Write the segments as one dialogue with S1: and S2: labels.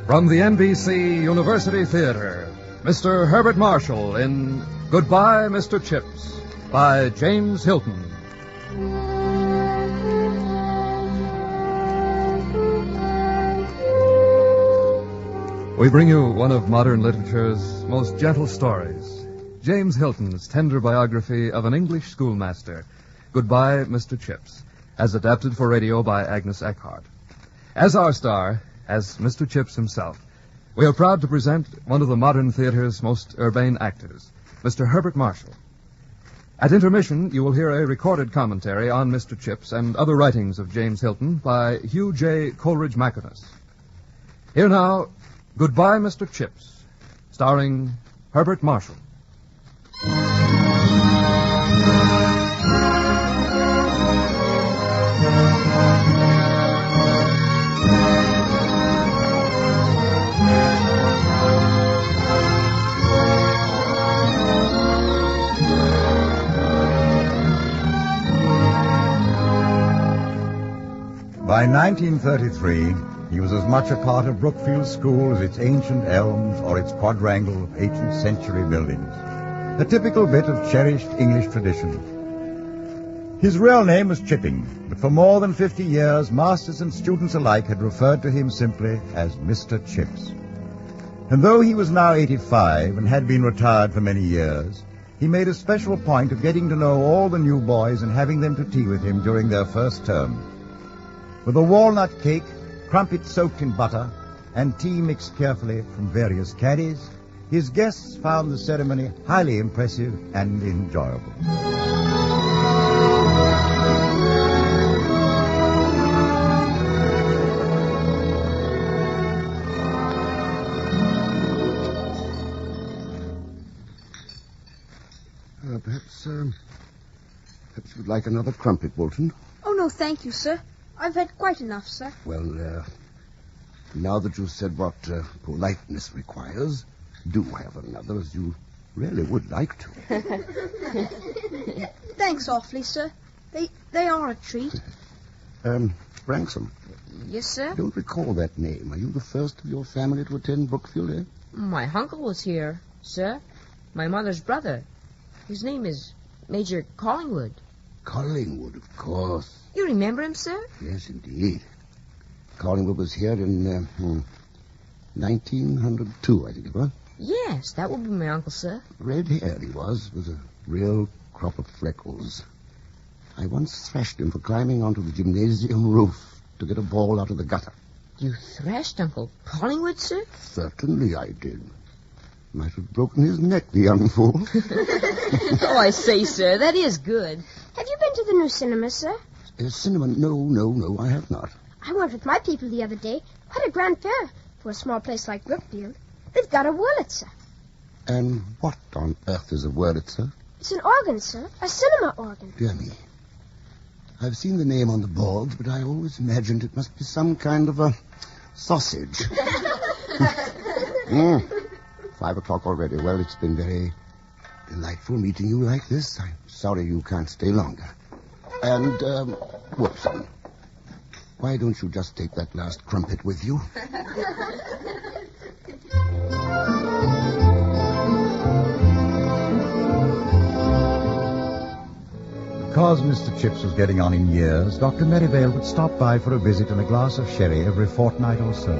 S1: From the NBC University Theater, Mr. Herbert Marshall in Goodbye, Mr. Chips, by James Hilton. We bring you one of modern literature's most gentle stories, James Hilton's tender biography of an English schoolmaster, Goodbye, Mr. Chips, as adapted for radio by Agnes Eckhart. As our star, as Mr. Chips himself, we are proud to present one of the modern theater's most urbane actors, Mr. Herbert Marshall. At intermission, you will hear a recorded commentary on Mr. Chips and other writings of James Hilton by Hugh J. Coleridge-Mackiness. Here now, Goodbye, Mr. Chips, starring Herbert Marshall.
S2: By 1933, he was as much a part of Brookfield School as its ancient elms or its quadrangle of 18th century buildings. A typical bit of cherished English tradition. His real name was Chipping, but for more than 50 years, masters and students alike had referred to him simply as Mr. Chips. And though he was now 85 and had been retired for many years, he made a special point of getting to know all the new boys and having them to tea with him during their first term. With a walnut cake, crumpets soaked in butter, and tea mixed carefully from various caddies, his guests found the ceremony highly impressive and enjoyable.
S3: Perhaps you'd like another crumpet, Bolton.
S4: Oh, no, thank you, sir. I've had quite enough, sir.
S3: Well, now that you've said what politeness requires, do have another, as you really would like to.
S4: Thanks awfully, sir. They are a treat.
S3: Branksome.
S5: Yes, sir?
S3: I don't recall that name. Are you the first of your family to attend Brookfield, eh?
S5: My uncle was here, sir. My mother's brother. His name is Major Collingwood.
S3: Collingwood, of course.
S5: You remember him, sir?
S3: Yes, indeed. Collingwood was here in 1902, I think it was.
S5: Yes, that would be my uncle, sir.
S3: Red-haired he was, with a real crop of freckles. I once thrashed him for climbing onto the gymnasium roof to get a ball out of the gutter.
S5: You thrashed Uncle Collingwood, sir?
S3: Certainly I did. Might have broken his neck, the young fool.
S5: Oh, I say, sir, that is good.
S6: Have you been to the new cinema, sir?
S3: Cinema? No, I have not.
S6: I went with my people the other day. Quite a grand fair for a small place like Brookfield. They've got a Wurlitzer.
S3: And what on earth is a Wurlitzer?
S6: It's an organ, sir. A cinema organ.
S3: Dear me. I've seen the name on the boards, but I always imagined it must be some kind of a sausage. 5 o'clock already. Well, it's been very delightful meeting you like this. I'm sorry you can't stay longer. And, Whoopson, why don't you just take that last crumpet with you?
S2: Because Mr. Chips was getting on in years, Dr. Merivale would stop by for a visit and a glass of sherry every fortnight or so.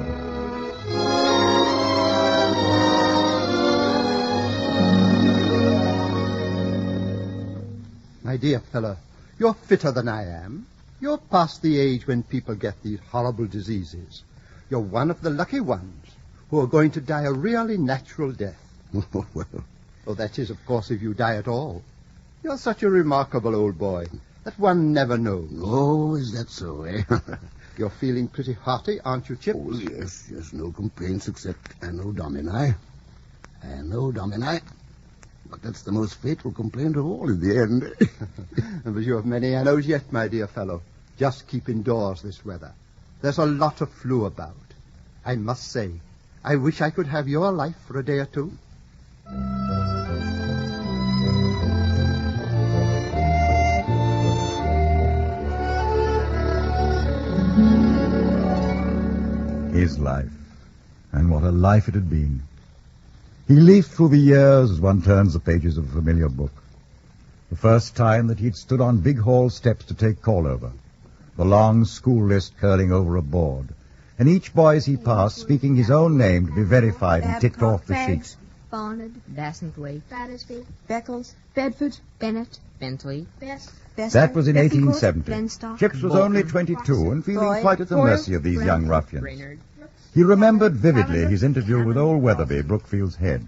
S7: My dear fellow, you're fitter than I am. You're past the age when people get these horrible diseases. You're one of the lucky ones who are going to die a really natural death. Well, that is, of course, if you die at all. You're such a remarkable old boy that one never knows.
S3: Oh, is that so, eh?
S7: You're feeling pretty hearty, aren't you, Chips?
S3: Oh, yes, no complaints except Anno Domini. Anno Domini. But that's the most fatal complaint of all in the end.
S7: But you have many annos yet, my dear fellow. Just keep indoors this weather. There's a lot of flu about. I must say, I wish I could have your life for a day or two.
S2: His life. And what a life it had been. He leafed through the years as one turns the pages of a familiar book. The first time that he'd stood on big hall steps to take call over. The long school list curling over a board. And each boy as he passed speaking his own name to be verified and ticked off the sheet.
S4: Barnard,
S5: Bassingthwaight,
S6: Battersby,
S4: Beckles,
S6: Bedford,
S4: Bennett,
S5: Bentley,
S6: Best.
S2: That was in
S4: Betancourt,
S2: 1870.
S4: Lenstock,
S2: Chips was only 22 and feeling
S4: Boyd,
S2: quite at the
S4: Boyle,
S2: mercy of these young ruffians.
S5: Brainerd.
S2: He remembered vividly his interview with old Weatherby, Brookfield's head.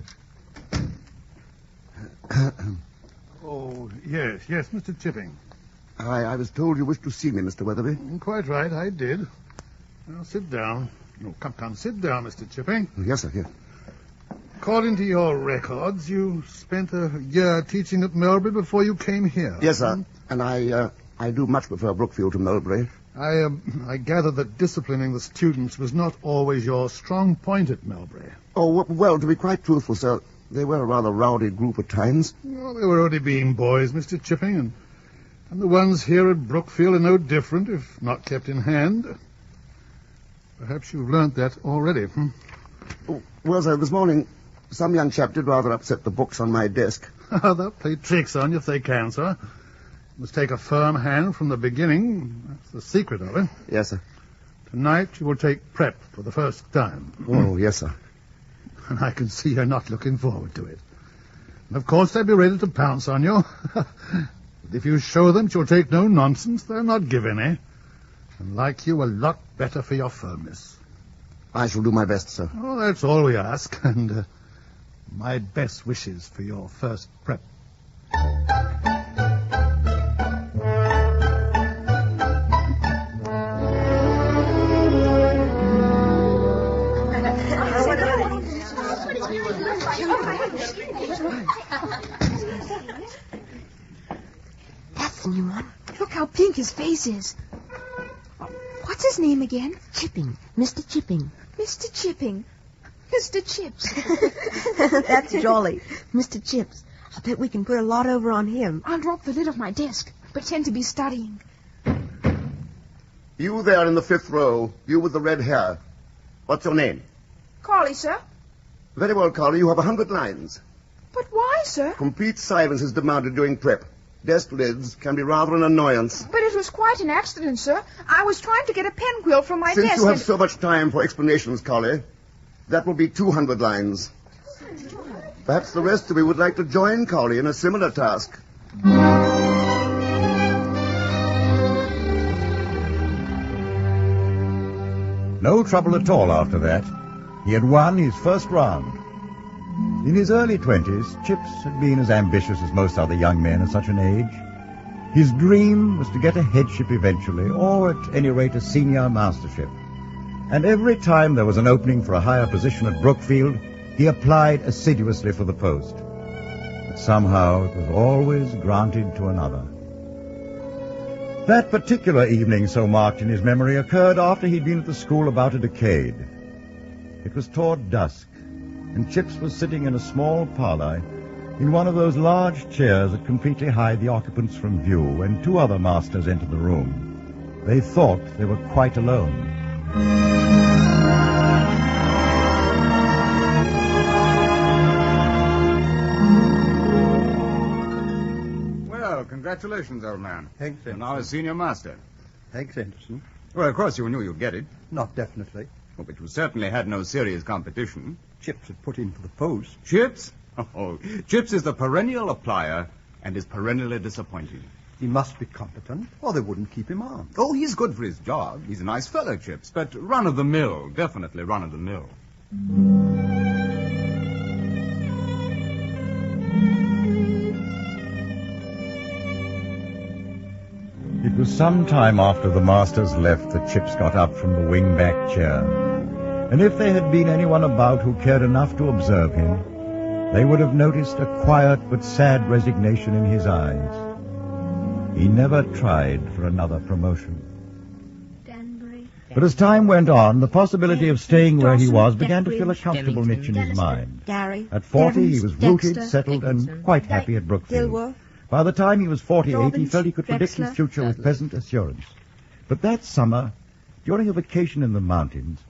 S8: Oh, yes, Mr. Chipping.
S3: I was told you wished to see me, Mr. Weatherby.
S8: Quite right, I did. Now, sit down. No, come, sit down, Mr. Chipping.
S3: Yes, sir, yes.
S8: According to your records, you spent a year teaching at Melbury before you came here.
S3: Yes, sir. And I do much prefer Brookfield to Melbury.
S8: I gather that disciplining the students was not always your strong point at Melbury.
S3: Oh, well, to be quite truthful, sir, they were a rather rowdy group at times.
S8: Well, they were only being boys, Mr. Chipping, and the ones here at Brookfield are no different, if not kept in hand. Perhaps you've learnt that already,
S3: Oh, well, sir, this morning, some young chap did rather upset the books on my desk.
S8: They'll play tricks on you if they can, sir. You must take a firm hand from the beginning. That's the secret of it.
S3: Yes, sir.
S8: Tonight you will take prep for the first time.
S3: Oh, yes, sir.
S8: And I can see you're not looking forward to it. And of course they'll be ready to pounce on you. But if you show them that you'll take no nonsense, they'll not give any. And like you, a lot better for your firmness.
S3: I shall do my best, sir.
S8: Oh, that's all we ask. And my best wishes for your first prep.
S9: That's the new one.
S4: Look how pink his face is. What's his name again?
S9: Chipping. Mr. Chipping.
S4: Mr. Chipping. Mr. Chips.
S9: That's jolly. Mr. Chips. I bet we can put a lot over on him.
S4: I'll drop the lid of my desk. Pretend to be studying.
S3: You there in the fifth row, you with the red hair. What's your name?
S4: Carly, sir.
S3: Very well, Carly, you have 100 lines.
S4: But why, sir?
S3: Complete silence is demanded during prep. Desk lids can be rather an annoyance.
S4: But it was quite an accident, sir. I was trying to get a pen quill from my
S3: Since
S4: desk.
S3: you have so much time for explanations, Carly, that will be 200 lines. Perhaps the rest of you would like to join Carly in a similar task.
S2: No trouble at all after that. He had won his first round. In his early 20s, Chips had been as ambitious as most other young men at such an age. His dream was to get a headship eventually, or at any rate a senior mastership. And every time there was an opening for a higher position at Brookfield, he applied assiduously for the post. But somehow it was always granted to another. That particular evening so marked in his memory occurred after he'd been at the school about a decade. It was toward dusk, and Chips was sitting in a small parlor in one of those large chairs that completely hide the occupants from view when two other masters entered the room. They thought they were quite alone.
S10: Well, congratulations, old man.
S7: Thanks,
S10: You're now a senior master.
S7: Thanks, Anderson.
S10: Well, of course you knew you'd get it.
S7: Not definitely.
S10: Oh, but you certainly had no serious competition.
S7: Chips had put in for the post.
S10: Chips? Oh, Chips is the perennial applier and is perennially disappointing.
S7: He must be competent, or they wouldn't keep him on.
S10: Oh, he's good for his job. He's a nice fellow, Chips, but run-of-the-mill, definitely run-of-the-mill.
S2: It was some time after the masters left that Chips got up from the wing-back chair. And if there had been anyone about who cared enough to observe him, they would have noticed a quiet but sad resignation in his eyes. He never tried for another promotion.
S6: Danbury.
S2: But as time went on, the possibility of staying where he was began to fill a comfortable niche in his mind.
S9: Gary.
S2: At 40, he was rooted,
S9: Dexter,
S2: settled, and quite happy at Brookfield.
S9: Dilworth.
S2: By the time he was 48, he
S9: Robbins,
S2: felt he could predict his
S9: Drexler,
S2: future with pleasant assurance. But that summer, during a vacation in the mountains,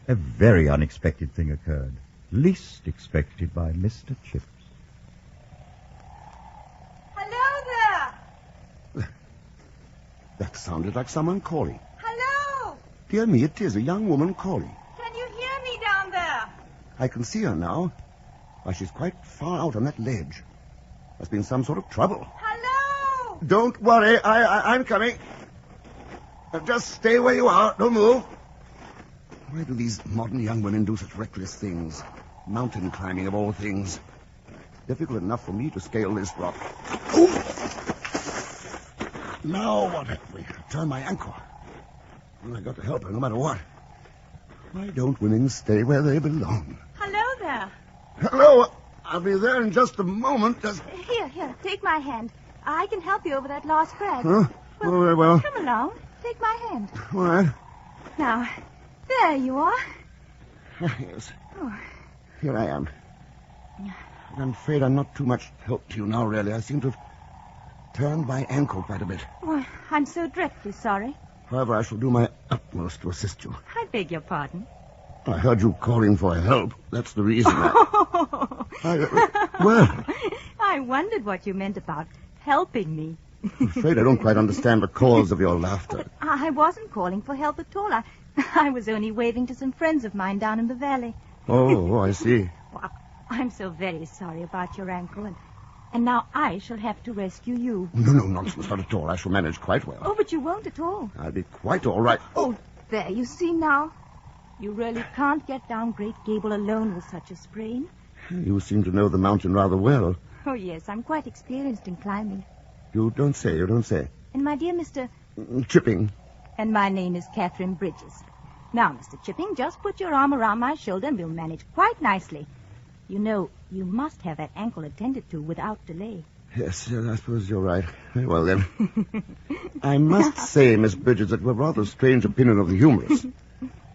S2: A very unexpected thing occurred. Least expected by Mr. Chips.
S11: Hello there!
S3: That sounded like someone calling.
S11: Hello!
S3: Dear me, it is a young woman calling.
S11: Can you hear me down there?
S3: I can see her now. Why, she's quite far out on that ledge. There's been some sort of trouble.
S11: Hello!
S3: Don't worry, I'm coming. Just stay where you are. Don't move. Why do these modern young women do such reckless things? Mountain climbing of all things. Difficult enough for me to scale this rock. Ooh! Now what have we? Turn my ankle. I've got to help her no matter what. Why don't women stay where they belong?
S11: Hello there.
S3: Hello. I'll be there in just a moment. Just...
S11: Here, take my hand. I can help you over that last crag.
S3: Huh? Oh, very well.
S11: Come along. Take my hand.
S3: All right.
S11: Now, there you are.
S3: Yes.
S11: Oh.
S3: Here I am. I'm afraid I'm not too much help to you now, really. I seem to have turned my ankle quite a bit.
S11: Well, I'm so dreadfully sorry.
S3: However, I shall do my utmost to assist you.
S11: I beg your pardon.
S3: I heard you calling for help. That's the reason. Well,
S11: I wondered what you meant about helping me.
S3: I'm afraid I don't quite understand the cause of your laughter.
S11: I wasn't calling for help at all. I was only waving to some friends of mine down in the valley.
S3: Oh, I see.
S11: Well, I'm so very sorry about your ankle, and now I shall have to rescue you.
S3: No, nonsense, not at all. I shall manage quite well.
S11: Oh, but you won't at all.
S3: I'll be quite all right.
S11: Oh, there, you see now. You really can't get down Great Gable alone with such a sprain.
S3: You seem to know the mountain rather well.
S11: Oh, yes, I'm quite experienced in climbing.
S3: You don't say.
S11: And my dear Mr.
S3: Chipping.
S11: And my name is Catherine Bridges. Now, Mr. Chipping, just put your arm around my shoulder and we'll manage quite nicely. You know, you must have that ankle attended to without delay.
S3: Yes, I suppose you're right. Very well, then. I must say, Miss Bridges, that you have rather a strange opinion of the humorous.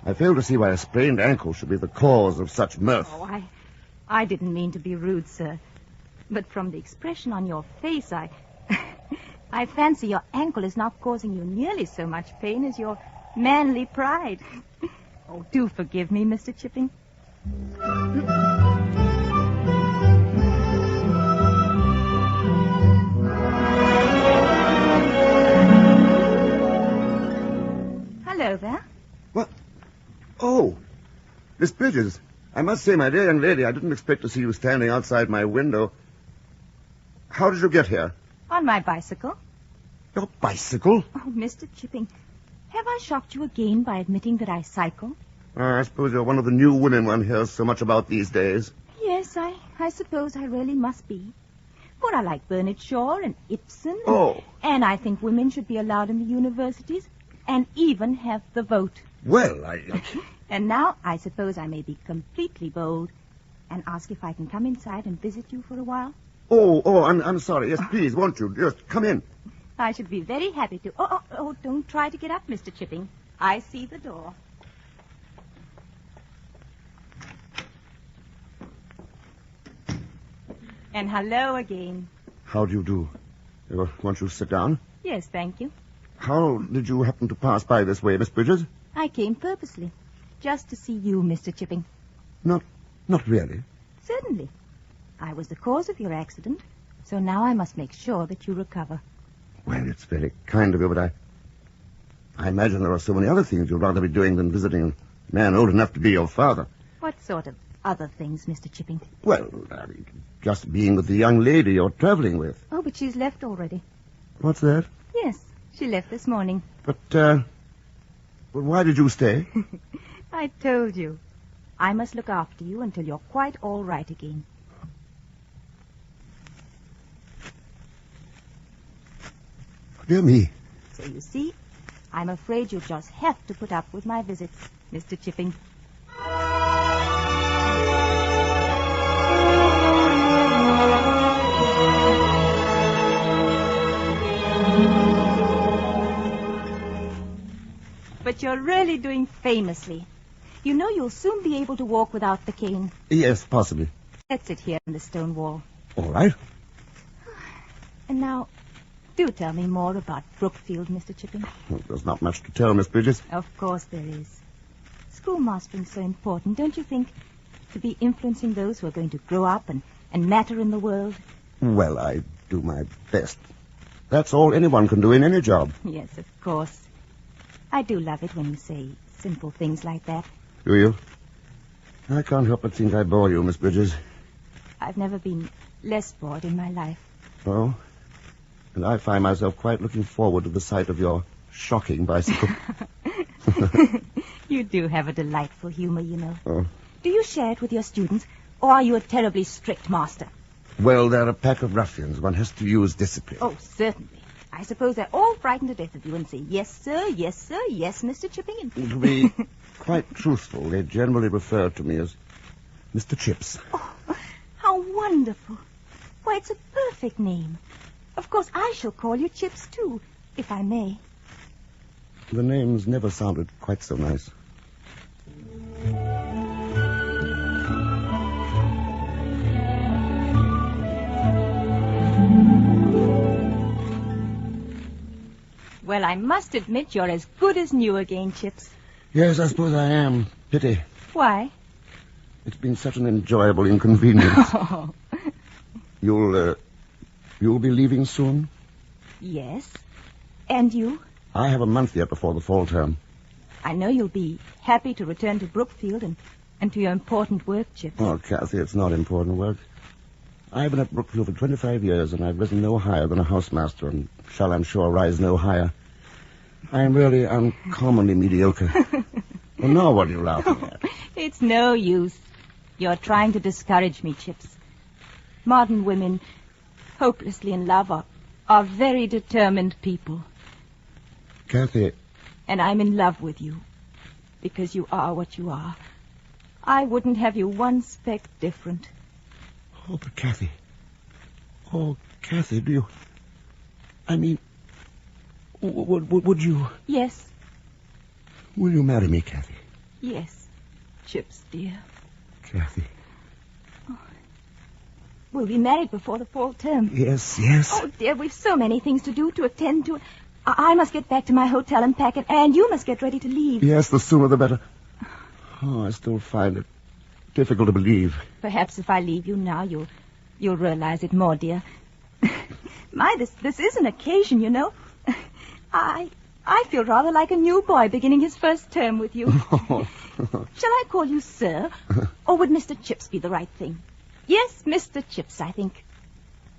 S3: I fail to see why a sprained ankle should be the cause of such mirth.
S11: Oh, I didn't mean to be rude, sir. But from the expression on your face, I fancy your ankle is not causing you nearly so much pain as your manly pride. Oh, do forgive me, Mr. Chipping. Hello there.
S3: What? Oh, Miss Bridges. I must say, my dear young lady, I didn't expect to see you standing outside my window. How did you get here?
S11: On my bicycle.
S3: Your bicycle?
S11: Oh, Mr. Chipping, have I shocked you again by admitting that I cycle?
S3: I suppose you're one of the new women one hears so much about these days.
S11: Yes, I suppose I really must be. For I like Bernard Shaw and Ibsen.
S3: Oh.
S11: And I think women should be allowed in the universities and even have the vote.
S3: Well,
S11: And now I suppose I may be completely bold and ask if I can come inside and visit you for a while.
S3: Oh, I'm sorry. Yes, please, won't you? Just come in.
S11: I should be very happy to. Oh, don't try to get up, Mr. Chipping. I see the door. And hello again.
S3: How do you do? Won't you sit down?
S11: Yes, thank you.
S3: How did you happen to pass by this way, Miss Bridges?
S11: I came purposely, just to see you, Mr. Chipping.
S3: Not really.
S11: Certainly. I was the cause of your accident, so now I must make sure that you recover.
S3: Well, it's very kind of you, but I imagine there are so many other things you'd rather be doing than visiting a man old enough to be your father.
S11: What sort of other things, Mr. Chipping?
S3: Well, just being with the young lady you're traveling with.
S11: Oh, but she's left already.
S3: What's that?
S11: Yes, she left this morning.
S3: But why did you stay?
S11: I told you. I must look after you until you're quite all right again.
S3: Dear me.
S11: So you see, I'm afraid you'll just have to put up with my visits, Mr. Chipping. But you're really doing famously. You know you'll soon be able to walk without the cane.
S3: Yes, possibly.
S11: Let's sit here on the stone wall.
S3: All right.
S11: And now, do tell me more about Brookfield, Mr. Chipping.
S3: Well, there's not much to tell, Miss Bridges.
S11: Of course there is. schoolmastering's so important, don't you think? To be influencing those who are going to grow up and matter in the world.
S3: Well, I do my best. That's all anyone can do in any job.
S11: Yes, of course. I do love it when you say simple things like that.
S3: Do you? I can't help but think I bore you, Miss Bridges.
S11: I've never been less bored in my life.
S3: Oh? And I find myself quite looking forward to the sight of your shocking bicycle.
S11: You do have a delightful humor, you know.
S3: Oh.
S11: Do you share it with your students, or are you a terribly strict master?
S3: Well, they're a pack of ruffians. One has to use discipline.
S11: Oh, certainly. I suppose they're all frightened to death of you and say, yes, sir, yes, sir, yes, Mr. Chipping.
S3: To be quite truthful, they generally refer to me as Mr. Chips.
S11: Oh, how wonderful. Why, it's a perfect name. Of course, I shall call you Chips, too, if I may.
S3: The name's never sounded quite so nice.
S11: Well, I must admit you're as good as new again, Chips.
S3: Yes, I suppose I am. Pity.
S11: Why?
S3: It's been such an enjoyable inconvenience.
S11: Oh.
S3: You'll be leaving soon?
S11: Yes. And you?
S3: I have a month yet before the fall term.
S11: I know you'll be happy to return to Brookfield and to your important work, Chips.
S3: Oh, Kathy, it's not important work. I've been at Brookfield for 25 years, and I've risen no higher than a housemaster, and shall, I'm sure, rise no higher. I am really uncommonly mediocre. Well, now what are you laughing at?
S11: It's no use. You're trying to discourage me, Chips. Modern women, hopelessly in love, are very determined people.
S3: Kathy.
S11: And I'm in love with you, because you are what you are. I wouldn't have you one speck different.
S3: Oh, but Kathy. Oh, Kathy, do you... I mean, would you...
S11: Yes.
S3: Will you marry me, Kathy?
S11: Yes, Chips, dear.
S3: Kathy.
S11: Oh. We'll be married before the fall term.
S3: Yes, yes.
S11: Oh, dear, we've so many things to do, to attend to. I must get back to my hotel and pack it, and you must get ready to leave.
S3: Yes, the sooner the better. Oh, I still find it difficult to believe.
S11: Perhaps if I leave you now, you'll realize it more, dear. My, this is an occasion, you know. I feel rather like a new boy beginning his first term with you.
S3: Oh.
S11: Shall I call you sir? Or would Mr. Chips be the right thing? Yes, Mr. Chips, I think.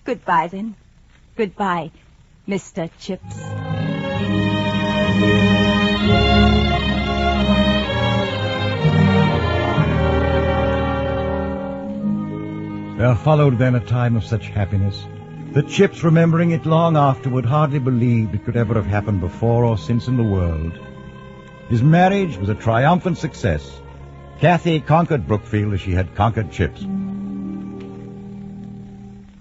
S11: Goodbye, then. Goodbye, Mr. Chips.
S2: There followed then a time of such happiness that Chips, remembering it long afterward, hardly believed it could ever have happened before or since in the world. His marriage was a triumphant success. Kathy conquered Brookfield as she had conquered Chips.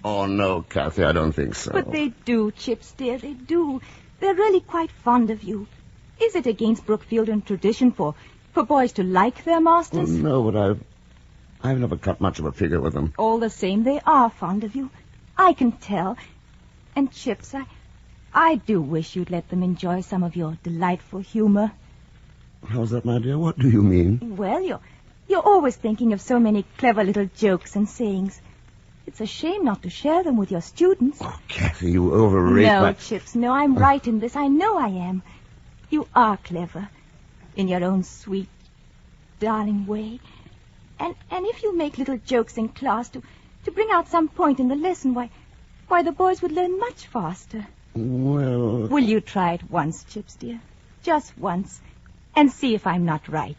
S3: Oh, no, Kathy, I don't think so.
S11: But they do, Chips, dear, they do. They're really quite fond of you. Is it against Brookfieldian tradition for boys to like their masters?
S3: Oh, no, but I've never cut much of a figure with them.
S11: All the same, they are fond of you. I can tell. And, Chips, I do wish you'd let them enjoy some of your delightful humor.
S3: How's that, my dear? What do you mean?
S11: Well, you're always thinking of so many clever little jokes and sayings. It's a shame not to share them with your students.
S3: Oh, Kathy, you overrate
S11: No,
S3: my...
S11: Chips, no, I'm right in this. I know I am. You are clever, in your own sweet, darling way. And if you make little jokes in class to bring out some point in the lesson, why, the boys would learn much faster.
S3: Well...
S11: Will you try it once, Chips, dear? Just once. And see if I'm not right.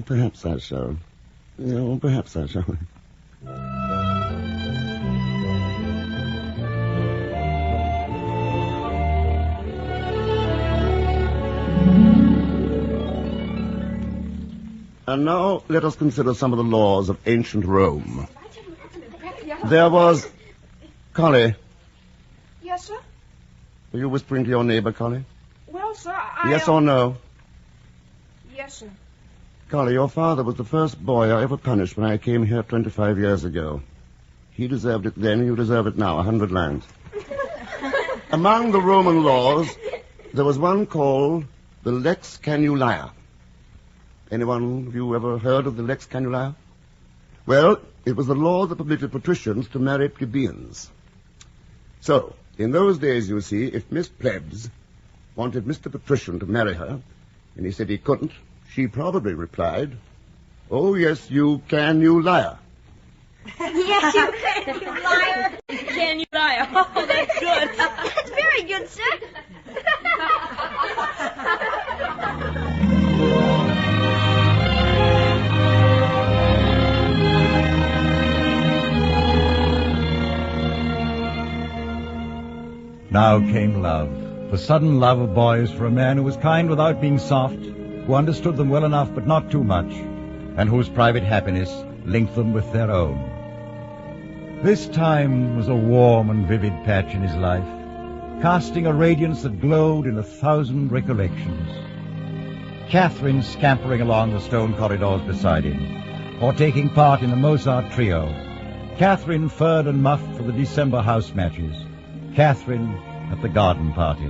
S3: Perhaps I shall. No, perhaps I shall. And now let us consider some of the laws of ancient Rome. There was... Collie.
S4: Yes, sir?
S3: Are you whispering to your neighbor, Collie?
S4: Well, sir,
S3: Yes or no?
S4: Yes, sir.
S3: Collie, your father was the first boy I ever punished when I came here 25 years ago. He deserved it then, you deserve it now, 100 lines. Among the Roman laws, there was one called the Lex Canulia. Anyone of you ever heard of the Lex Canuli? Well, it was the law that permitted patricians to marry plebeians. So, in those days, you see, if Miss Plebs wanted Mr. Patrician to marry her, and he said he couldn't, she probably replied, "Oh, yes, you can, you liar."
S11: Yes, you can, you liar.
S5: Can you liar? Oh, that's good.
S6: That's very good, sir.
S2: Now came love, the sudden love of boys for a man who was kind without being soft, who understood them well enough but not too much, and whose private happiness linked them with their own. This time was a warm and vivid patch in his life, casting a radiance that glowed in 1,000 recollections. Catherine scampering along the stone corridors beside him, or taking part in the Mozart trio. Catherine furred and muffed for the December house matches. Catherine at the garden party.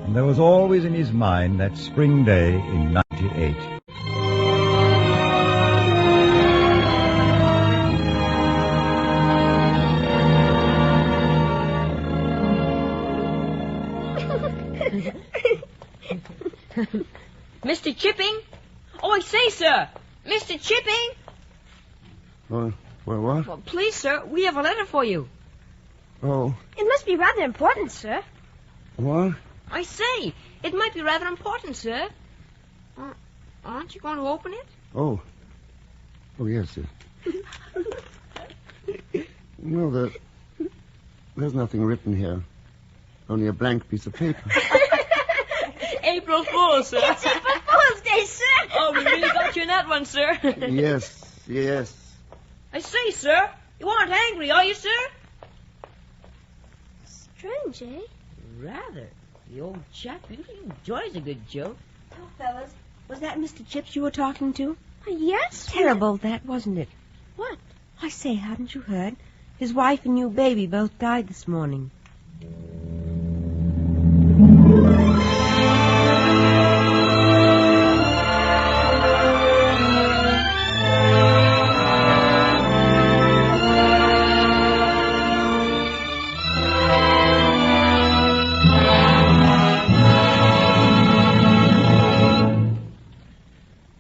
S2: And there was always in his mind that spring day in '98.
S5: Mr. Chipping? Oh, I say, sir. Mr. Chipping?
S3: Well, what?
S5: Well, please, sir, we have a letter for you.
S3: Oh,
S6: It must be rather important, sir.
S3: what?
S5: I say, it might be rather important, sir. Aren't you going to open it?
S3: Oh, yes, sir. No, there's nothing written here. Only a blank piece of paper.
S5: April Fool's, sir.
S6: It's April Fool's Day, sir.
S5: Oh, we really got you in that one, sir.
S3: Yes.
S5: I say, sir, you aren't angry, are you, sir?
S6: Strange, eh?
S5: Rather. The old chap usually enjoys a good joke.
S9: Oh, fellas, was that Mr. Chips you were talking to?
S6: Yes.
S9: Terrible, that, wasn't it?
S6: What?
S9: I say, hadn't you heard? His wife and new baby both died this morning.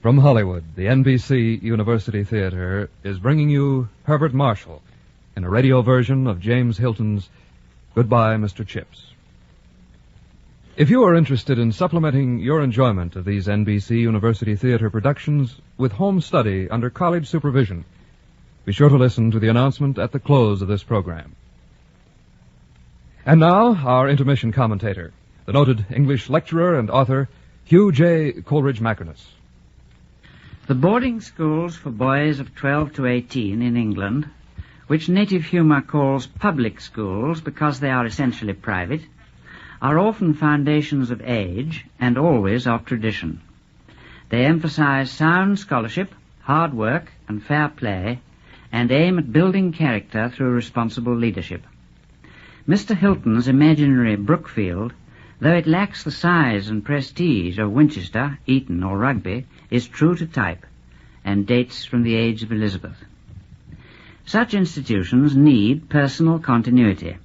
S1: From Hollywood, the NBC University Theater is bringing you Herbert Marshall in a radio version of James Hilton's Goodbye, Mr. Chips. If you are interested in supplementing your enjoyment of these NBC University Theater productions with home study under college supervision, be sure to listen to the announcement at the close of this program. And now, our intermission commentator, the noted English lecturer and author, Hugh J. Coleridge-Mackernas.
S12: The boarding schools for boys of 12 to 18 in England, which native humour calls public schools because they are essentially private, are often foundations of age and always of tradition. They emphasize sound scholarship, hard work, and fair play, and aim at building character through responsible leadership. Mr. Hilton's imaginary Brookfield, though it lacks the size and prestige of Winchester, Eton, or Rugby, is true to type and dates from the age of Elizabeth. Such institutions need personal continuity,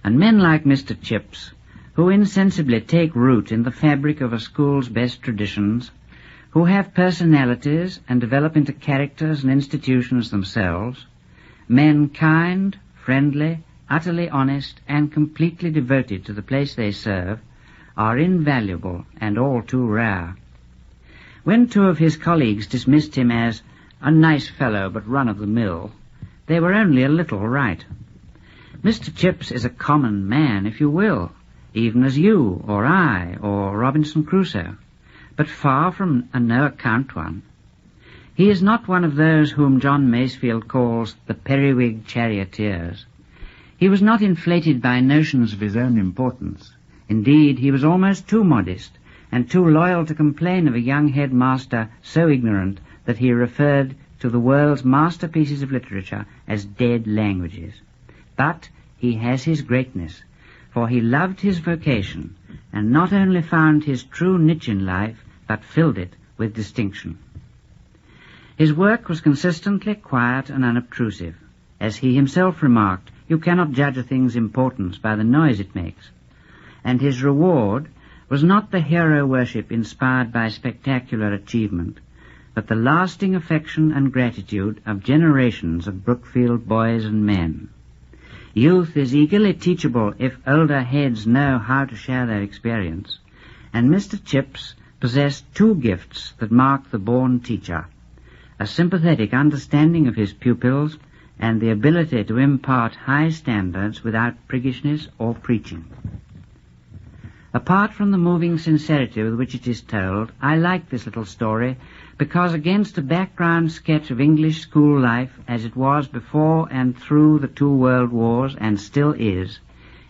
S12: and men like Mr. Chips, who insensibly take root in the fabric of a school's best traditions, who have personalities and develop into characters and institutions themselves, men kind, friendly, utterly honest, and completely devoted to the place they serve, are invaluable and all too rare. When two of his colleagues dismissed him as a nice fellow but run-of-the-mill, they were only a little right. Mr. Chips is a common man, if you will, even as you or I or Robinson Crusoe, but far from a no-account one. He is not one of those whom John Masefield calls the periwig charioteers. He was not inflated by notions of his own importance. Indeed, he was almost too modest and too loyal to complain of a young headmaster so ignorant that he referred to the world's masterpieces of literature as dead languages. But he has his greatness, for he loved his vocation and not only found his true niche in life, but filled it with distinction. His work was consistently quiet and unobtrusive. As he himself remarked, you cannot judge a thing's importance by the noise it makes. And his reward was not the hero worship inspired by spectacular achievement, but the lasting affection and gratitude of generations of Brookfield boys and men. Youth is eagerly teachable if older heads know how to share their experience, and Mr. Chips possessed two gifts that mark the born teacher: a sympathetic understanding of his pupils and the ability to impart high standards without priggishness or preaching. Apart from the moving sincerity with which it is told, I like this little story because against a background sketch of English school life as it was before and through the 2 world wars and still is,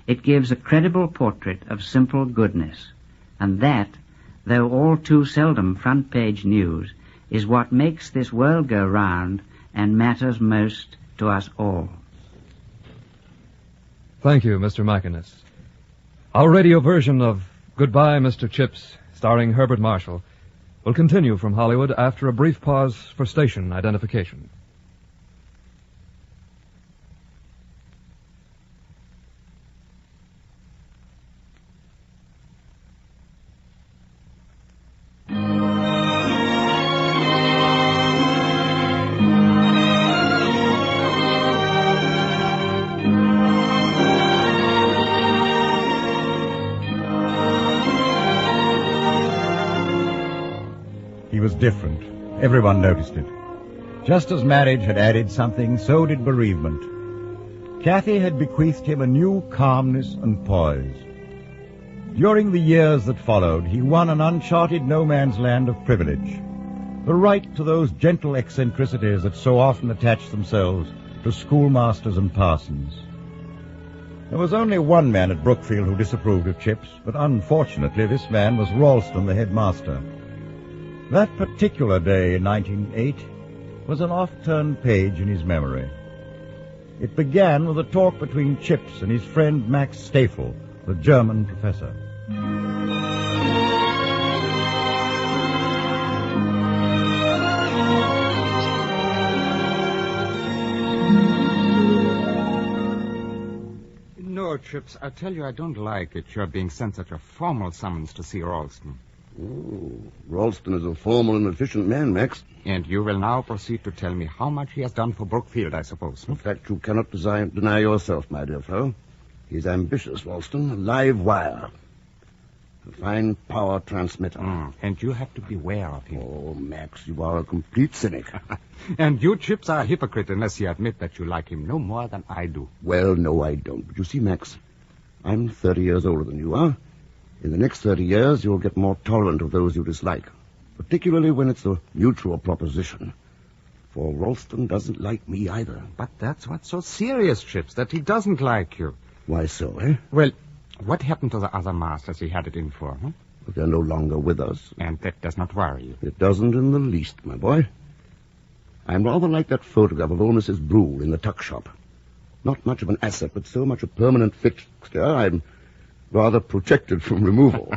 S12: it gives a credible portrait of simple goodness. And that, though all too seldom front-page news, is what makes this world go round and matters most to us all.
S1: Thank you, Mr. Mackinnis. Our radio version of Goodbye, Mr. Chips, starring Herbert Marshall, will continue from Hollywood after a brief pause for station identification.
S2: He was different. Everyone noticed it. Just as marriage had added something, so did bereavement. Kathy had bequeathed him a new calmness and poise. During the years that followed, he won an uncharted no-man's land of privilege, the right to those gentle eccentricities that so often attach themselves to schoolmasters and parsons. There was only one man at Brookfield who disapproved of Chips, but unfortunately this man was Ralston, the headmaster. That particular day in 1908 was an oft-turned page in his memory. It began with a talk between Chips and his friend Max Stafel, the German professor.
S10: No, Chips, I tell you I don't like it, your being sent such a formal summons to see Ralston.
S3: Oh, Ralston is a formal and efficient man, Max.
S10: And you will now proceed to tell me how much he has done for Brookfield, I suppose.
S3: In fact, you cannot deny yourself, my dear fellow. He's ambitious, Ralston, a live wire. A fine power transmitter.
S10: And you have to beware of him.
S3: Oh, Max, you are a complete cynic.
S10: And you, Chips, are a hypocrite unless you admit that you like him no more than I do.
S3: Well, no, I don't. But you see, Max, I'm 30 years older than you are. In the next 30 years, you'll get more tolerant of those you dislike, particularly when it's a mutual proposition. For Ralston doesn't like me either.
S10: But that's what's so serious, Chips, that he doesn't like you.
S3: Why so, eh?
S10: Well, what happened to the other masters he had it in for, huh?
S3: But they're no longer with us.
S10: And that does not worry you?
S3: It doesn't in the least, my boy. I'm rather like that photograph of old Mrs. Brule in the tuck shop. Not much of an asset, but so much a permanent fixture, I'm rather protected from removal.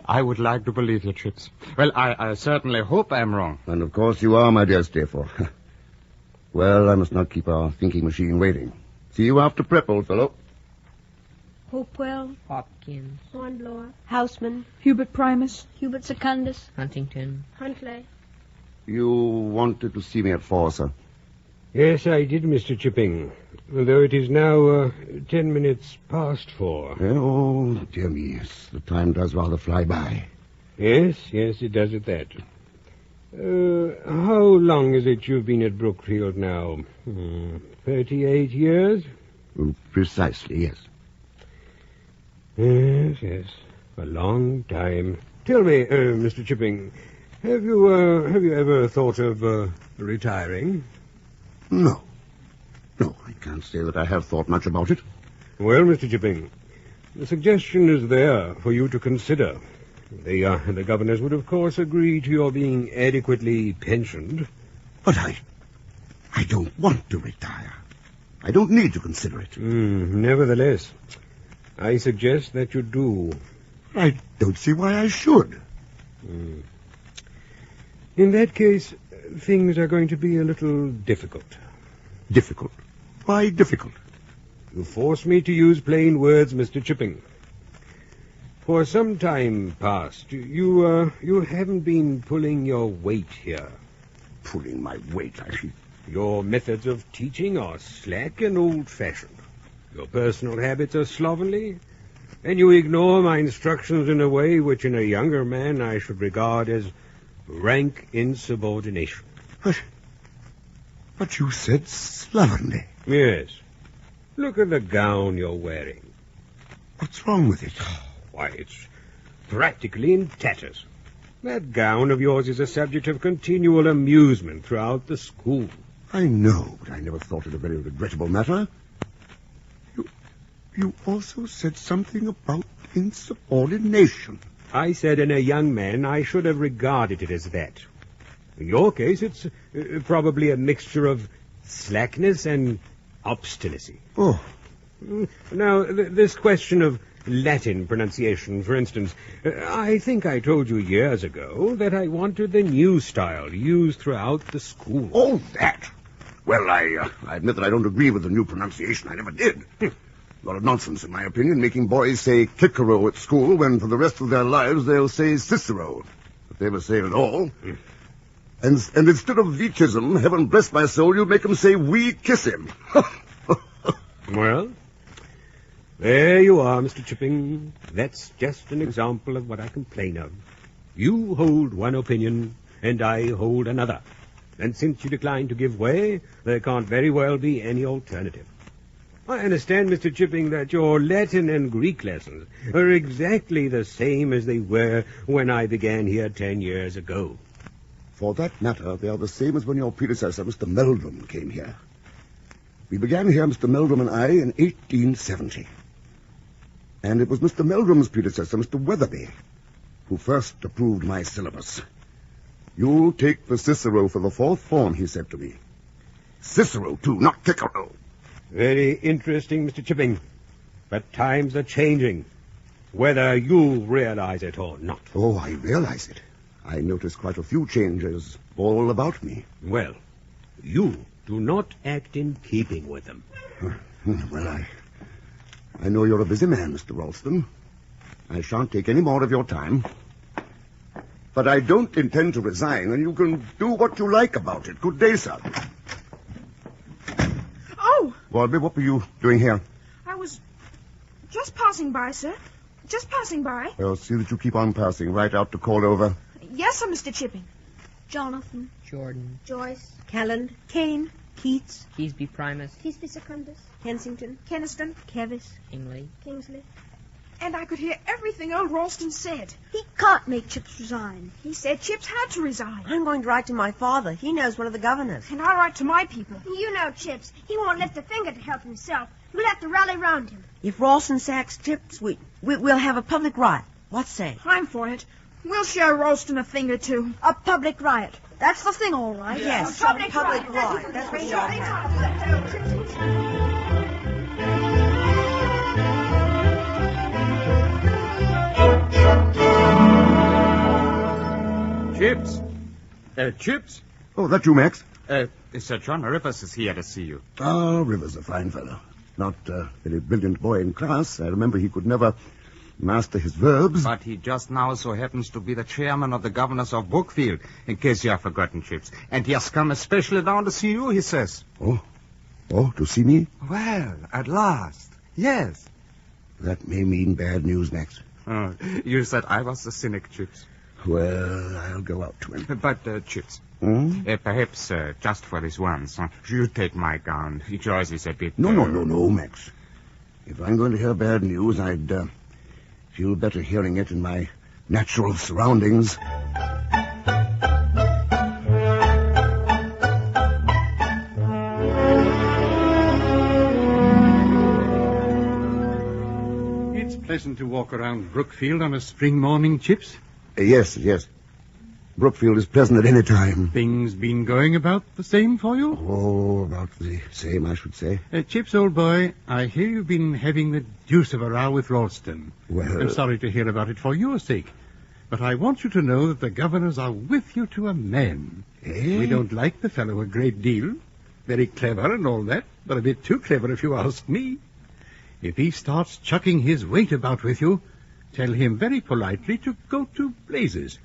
S10: I would like to believe you, Chips. Well, I certainly hope I'm wrong.
S3: And of course you are, my dear Stafel. Well, I must not keep our thinking machine waiting. See you after prep, old fellow.
S4: Hopewell,
S5: Hopkins,
S6: Hornblower,
S9: Houseman,
S4: Hubert Primus,
S9: Hubert Secundus,
S5: Huntington.
S6: Huntley.
S3: You wanted to see me at 4, sir.
S13: Yes, I did, Mr. Chipping. Though it is now 10 minutes past 4.
S3: Oh, dear me, yes. The time does rather fly by.
S13: Yes, it does at that. How long is it you've been at Brookfield now? 38 years?
S3: Precisely, yes.
S13: Yes. A long time. Tell me, Mr. Chipping, have you ever thought of retiring?
S3: No, I can't say that I have thought much about it.
S13: Well, Mr. Chipping, the suggestion is there for you to consider. The governors would, of course, agree to your being adequately pensioned.
S3: But I don't want to retire. I don't need to consider it.
S13: Nevertheless, I suggest that you do.
S3: I don't see why I should.
S13: In that case, things are going to be a little difficult.
S3: Difficult? Why difficult?
S13: You force me to use plain words, Mr. Chipping. For some time past, you haven't been pulling your weight here.
S3: Pulling my weight, I see.
S13: Your methods of teaching are slack and old-fashioned. Your personal habits are slovenly, and you ignore my instructions in a way which in a younger man I should regard as rank insubordination.
S3: But you said slovenly.
S13: Yes. Look at the gown you're wearing.
S3: What's wrong with it?
S13: Why, it's practically in tatters. That gown of yours is a subject of continual amusement throughout the school.
S3: I know, but I never thought it a very regrettable matter. You also said something about insubordination.
S13: I said in a young man I should have regarded it as that. In your case, it's probably a mixture of slackness and obstinacy.
S3: Oh.
S13: Now, this question of Latin pronunciation, for instance, I think I told you years ago that I wanted the new style used throughout the school.
S3: Oh, that? Well, I admit that I don't agree with the new pronunciation. I never did. A lot of nonsense, in my opinion, making boys say Cicero at school when for the rest of their lives they'll say Cicero, if they ever say it at all. And instead of Veachism, heaven bless my soul, you make them say we kiss him.
S13: Well, there you are, Mr. Chipping. That's just an example of what I complain of. You hold one opinion, and I hold another. And since you decline to give way, there can't very well be any alternative. I understand, Mr. Chipping, that your Latin and Greek lessons are exactly the same as they were when I began here 10 years ago.
S3: For that matter, they are the same as when your predecessor, Mr. Meldrum, came here. We began here, Mr. Meldrum and I, in 1870. And it was Mr. Meldrum's predecessor, Mr. Weatherby, who first approved my syllabus. You'll take the Cicero for the fourth form, he said to me. Cicero, too, not Cicero.
S13: Very interesting, Mr. Chipping. But times are changing, whether you realize it or not.
S3: Oh, I realize it. I notice quite a few changes all about me.
S13: Well, you do not act in keeping with them.
S3: Well, I know you're a busy man, Mr. Ralston. I shan't take any more of your time. But I don't intend to resign, and you can do what you like about it. Good day, sir.
S4: Oh!
S3: Walby, what were you doing here?
S4: I was just passing by, sir. Just passing by.
S3: Well, see that you keep on passing right out to call over.
S4: Yes, sir, Mr. Chipping.
S5: Jonathan. Jordan.
S6: Joyce.
S9: Calland.
S4: Kane.
S9: Keats.
S5: Keesby Primus.
S6: Keesby Secundus.
S9: Kensington.
S4: Keniston.
S9: Kevis.
S5: Ingley.
S6: Kingsley.
S4: And I could hear everything old Ralston said.
S9: He can't make Chips resign.
S4: He said Chips had to resign.
S9: I'm going to write to my father. He knows one of the governors.
S4: And I'll write to my people.
S6: You know, Chips, he won't lift a finger to help himself. We'll have to rally round him.
S9: If Ralston sacks Chips, we'll have a public riot. What say?
S4: I'm for it. We'll show Ralston a thing or two.
S9: A public riot. That's the thing, all right. Yes,
S6: A public
S9: riot.
S6: riot.
S9: That's what we all have.
S10: Chips? Chips?
S3: Oh, that you, Max?
S10: Sir John Rivers is here to see you.
S3: Ah, Rivers, a fine fellow. Not a very brilliant boy in class. I remember he could never master his verbs.
S10: But he just now so happens to be the chairman of the governors of Brookfield, in case you have forgotten, Chips. And he has come especially down to see you, he says.
S3: Oh, to see me?
S10: Well, at last. Yes.
S3: That may mean bad news, Max.
S10: Oh, you said I was the cynic, Chips.
S3: Well, I'll go out to him.
S10: But, Chips,
S3: Hmm?
S10: perhaps just for this once, you take my gown. Joyce is a bit...
S3: No, Max. If I'm going to hear bad news, I'd feel better hearing it in my natural surroundings.
S14: It's pleasant to walk around Brookfield on a spring morning, Chips.
S3: Yes. Brookfield is pleasant at any time.
S14: Things been going about the same for you?
S3: Oh, about the same, I should say.
S14: Chips, old boy, I hear you've been having the deuce of a row with Ralston.
S3: Well...
S14: I'm sorry to hear about it for your sake. But I want you to know that the governors are with you to a man. We don't like the fellow a great deal. Very clever and all that, but a bit too clever if you ask me. If he starts chucking his weight about with you, tell him very politely to go to blazes.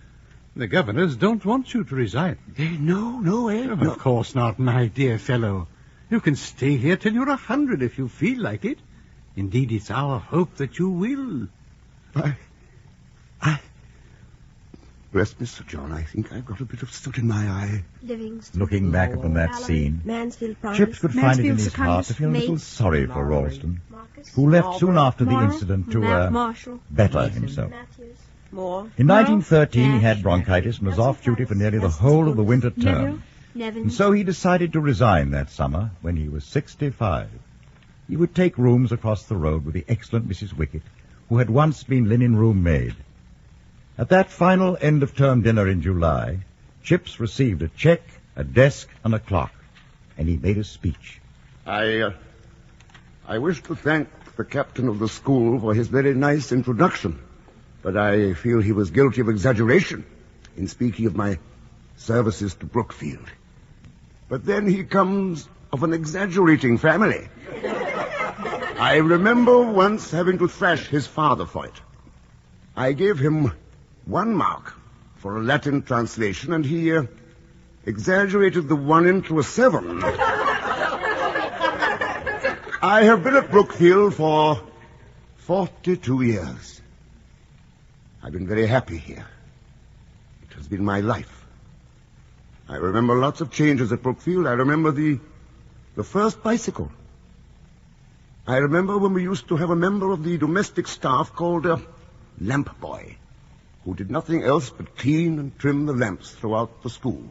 S14: The governors don't want you to resign.
S3: No, Ed.
S14: Of course not, my dear fellow. You can stay here till you're 100 if you feel like it. Indeed, it's our hope that you will.
S3: Bless me, Sir John, I think I've got a bit of soot in my eye.
S6: Livingston.
S2: Looking back upon that scene,
S9: Mansfield Primary.
S2: Chips could find it in his
S9: Mansfield
S2: heart to feel a little
S9: Mate.
S2: sorry for Ralston, who left soon after the incident to
S9: Marshall.
S2: better himself.
S9: Moore.
S2: In 1913, he had bronchitis and was off duty for nearly the whole of the winter term. And so he decided to resign that summer when he was 65. He would take rooms across the road with the excellent Mrs. Wickett, who had once been linen room maid. At that final end-of-term dinner in July, Chips received a check, a desk, and a clock, and he made a speech.
S3: I wish to thank the captain of the school for his very nice introduction, but I feel he was guilty of exaggeration in speaking of my services to Brookfield. But then he comes of an exaggerating family. I remember once having to thrash his father for it. I gave him 1 mark for a Latin translation, and he exaggerated the 1 into a 7. I have been at Brookfield for 42 years. I've been very happy here. It has been my life. I remember lots of changes at Brookfield. I remember the first bicycle. I remember when we used to have a member of the domestic staff called a lamp boy, who did nothing else but clean and trim the lamps throughout the school.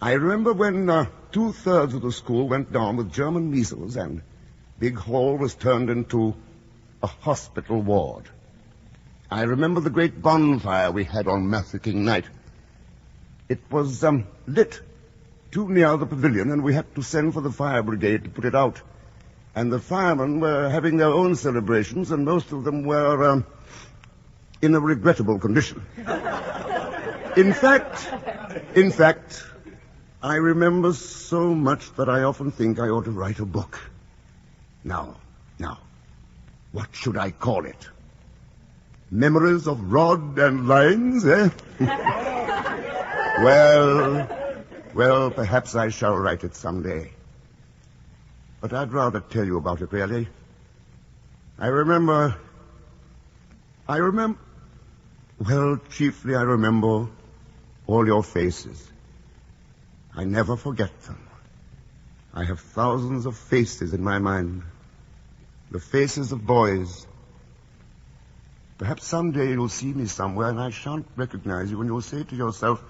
S3: I remember when 2/3 of the school went down with German measles and Big Hall was turned into a hospital ward. I remember the great bonfire we had on Mafeking night. It was lit too near the pavilion, and we had to send for the fire brigade to put it out. And the firemen were having their own celebrations, and most of them were in a regrettable condition. In fact, I remember so much that I often think I ought to write a book. Now, what should I call it? Memories of Rod and Lines, eh? Well, perhaps I shall write it someday. But I'd rather tell you about it, really. Chiefly I remember all your faces. I never forget them. I have thousands of faces in my mind. The faces of boys. Perhaps someday you'll see me somewhere and I shan't recognize you, and you'll say to yourself,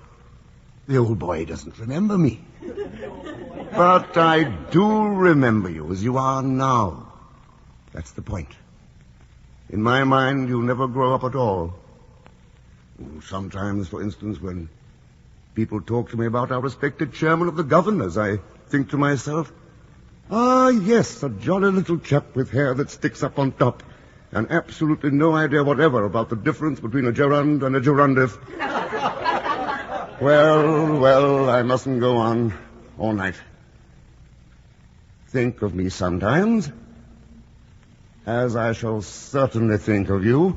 S3: the old boy doesn't remember me. But I do remember you as you are now. That's the point. In my mind, you never grow up at all. Sometimes, for instance, when people talk to me about our respected chairman of the governors, I think to myself, yes, a jolly little chap with hair that sticks up on top, and absolutely no idea whatever about the difference between a gerund and a gerundive. Well, I mustn't go on all night. Think of me sometimes, as I shall certainly think of you.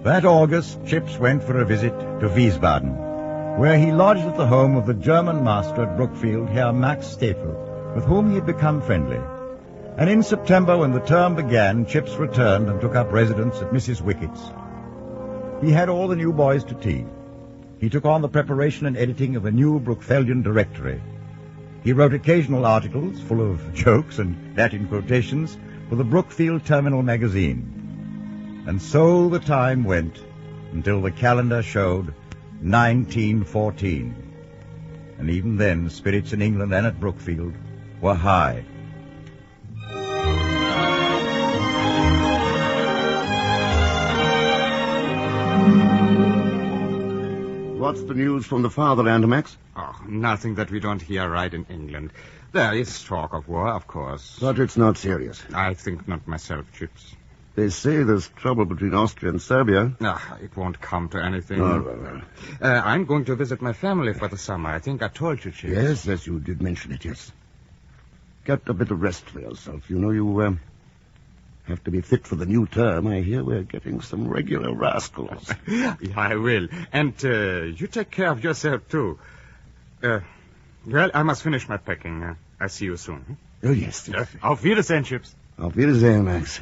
S2: That August, Chips went for a visit to Wiesbaden, where he lodged at the home of the German master at Brookfield, Herr Max Steffel, with whom he had become friendly. And in September, when the term began, Chips returned and took up residence at Mrs. Wickett's. He had all the new boys to tea. He took on the preparation and editing of a new Brookfieldian directory. He wrote occasional articles full of jokes and Latin quotations for the Brookfield Terminal magazine. And so the time went until the calendar showed 1914. And even then, spirits in England and at Brookfield were high.
S3: what's the news from the fatherland, Max?
S10: Oh, nothing that we don't hear right in England. There is talk of war, of course.
S3: But it's not serious.
S10: I think not myself, Chips.
S3: They say there's trouble between Austria and Serbia.
S10: It won't come to anything.
S3: Oh, well.
S10: I'm going to visit my family for the summer. I think I told you, Chips.
S3: Yes, you did mention it, yes. Get a bit of rest for yourself. You know, you have to be fit for the new term. I hear we're getting some regular rascals.
S10: Yeah, I will. And you take care of yourself, too. Well, I must finish my packing. I'll see you soon.
S3: Oh, yes.
S10: Auf Wiedersehen, Chips.
S3: Auf Wiedersehen, Max.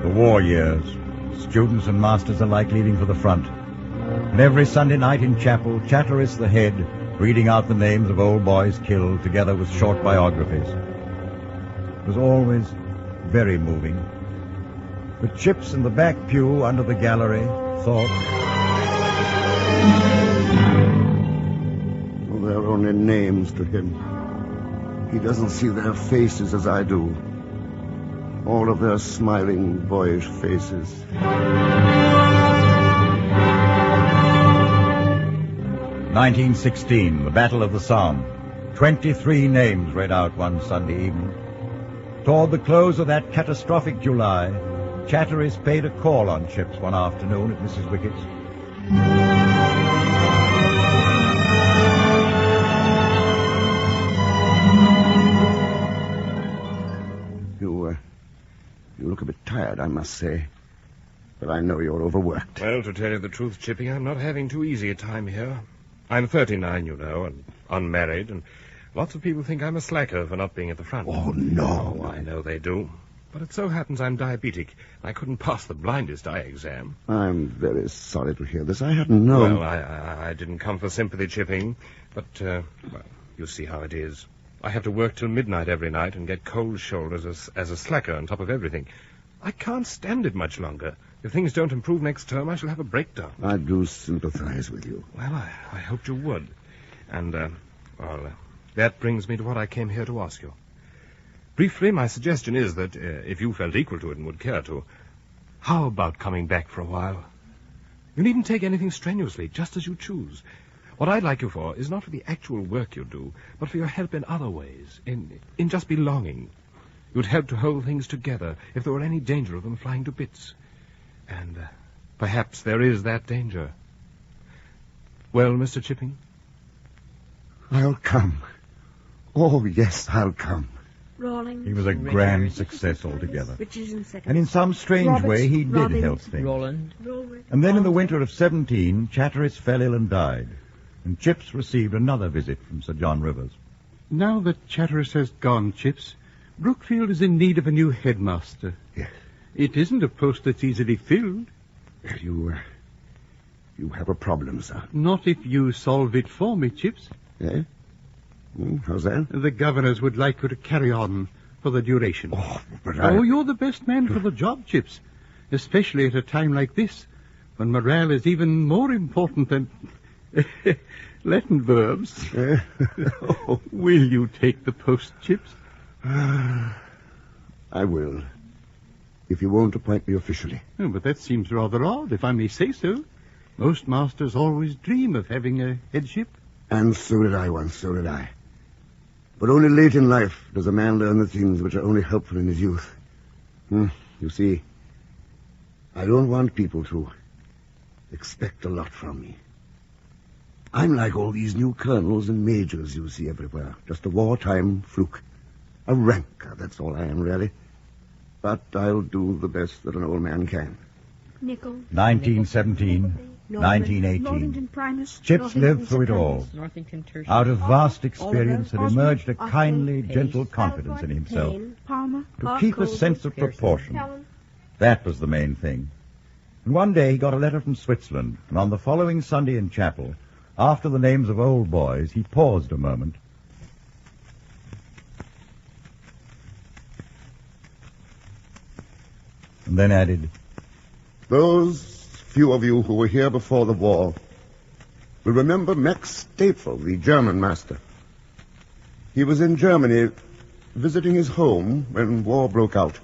S2: The war years. Students and masters alike leaving for the front. And every Sunday night in chapel, Chatteris the head, reading out the names of old boys killed, together with short biographies. It was always very moving. But Chips in the back pew under the gallery thought...
S3: Well, they're only names to him. He doesn't see their faces as I do. All of their smiling, boyish faces.
S2: 1916, the Battle of the Somme. 23 names read out one Sunday evening. Toward the close of that catastrophic July, Chatteris paid a call on Chips one afternoon at Mrs. Wickett's.
S3: You look a bit tired, I must say. But I know you're overworked.
S15: Well, to tell you the truth, Chippy, I'm not having too easy a time here. I'm 39, you know, and unmarried, and lots of people think I'm a slacker for not being at the front.
S3: Oh, no.
S15: Oh, I know they do. But it so happens I'm diabetic. I couldn't pass the blindest eye exam.
S3: I'm very sorry to hear this. I hadn't known.
S15: Well, I didn't come for sympathy, Chipping. But, well, you see how it is. I have to work till midnight every night and get cold shoulders as a slacker on top of everything. I can't stand it much longer. If things don't improve next term, I shall have a breakdown.
S3: I do sympathize with you.
S15: Well, I hoped you would. And, that brings me to what I came here to ask you. Briefly, my suggestion is that if you felt equal to it and would care to, how about coming back for a while? You needn't take anything strenuously, just as you choose. What I'd like you for is not for the actual work you do, but for your help in other ways, in just belonging. You'd help to hold things together if there were any danger of them flying to bits. And perhaps there is that danger. Well, Mr. Chipping?
S3: I'll come. Oh, yes, I'll come.
S9: Rolling.
S2: He was a grand success altogether.
S9: Riches in seconds.
S2: And in some strange way, he did help things.
S5: Roland.
S2: And then in the winter of 17, Chatteris fell ill and died. And Chips received another visit from Sir John Rivers.
S14: Now that Chatteris has gone, Chips, Brookfield is in need of a new headmaster.
S3: Yes.
S14: It isn't a post that's easily filled.
S3: You have a problem, sir.
S14: Not if you solve it for me, Chips.
S3: Eh? How's that?
S14: The governors would like you to carry on for the duration.
S3: Oh, but
S14: Oh, you're the best man for the job, Chips. Especially at a time like this, when morale is even more important than... Latin verbs. Oh, will you take the post, Chips?
S3: I will. If you won't appoint me officially.
S14: Oh, but that seems rather odd, if I may say so. Most masters always dream of having a headship.
S3: And so did I once, so did I. But only late in life does a man learn the things which are only helpful in his youth. You see, I don't want people to expect a lot from me. I'm like all these new colonels and majors you see everywhere. Just a wartime fluke. A ranker, that's all I am, really. But I'll do the best that an old man can.
S4: Nickel.
S2: 1917, 1918. Chips lived through it all. Out of vast experience had emerged a kindly, gentle confidence in himself. To keep a sense of proportion. That was the main thing. And one day he got a letter from Switzerland, and on the following Sunday in chapel, after the names of old boys, he paused a moment. And then added,
S3: Those few of you who were here before the war will remember Max Stapel, the German master. He was in Germany visiting his home when war broke out.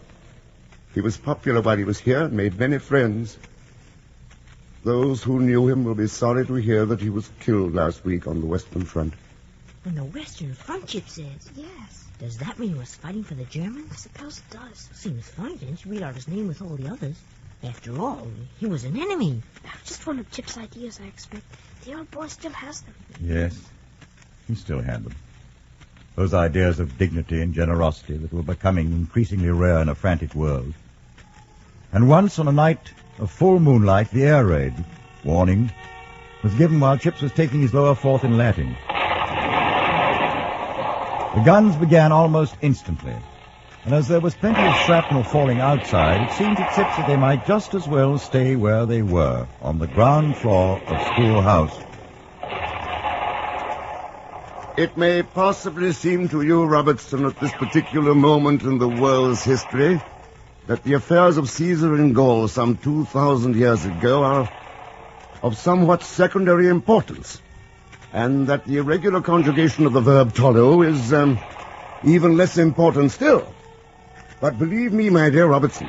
S3: He was popular while he was here and made many friends. Those who knew him will be sorry to hear that he was killed last week on the Western Front.
S5: On the Western Front, Chip says.
S4: Yes.
S5: Does that mean he was fighting for the Germans?
S4: I suppose it does.
S5: Seems funny, didn't you read out his name with all the others? After all, he was an enemy.
S6: Just one of Chip's ideas, I expect. The old boy still has them.
S2: Yes, he still had them. Those ideas of dignity and generosity that were becoming increasingly rare in a frantic world. And once on a night of full moonlight, the air raid, warning, was given while Chips was taking his lower fourth in Latin. The guns began almost instantly, and as there was plenty of shrapnel falling outside, it seemed to Chips that they might just as well stay where they were, on the ground floor of School House.
S3: It may possibly seem to you, Robertson, at this particular moment in the world's history, that the affairs of Caesar in Gaul some 2,000 years ago are of somewhat secondary importance, and that the irregular conjugation of the verb tollo is even less important still. But believe me, my dear Robertson,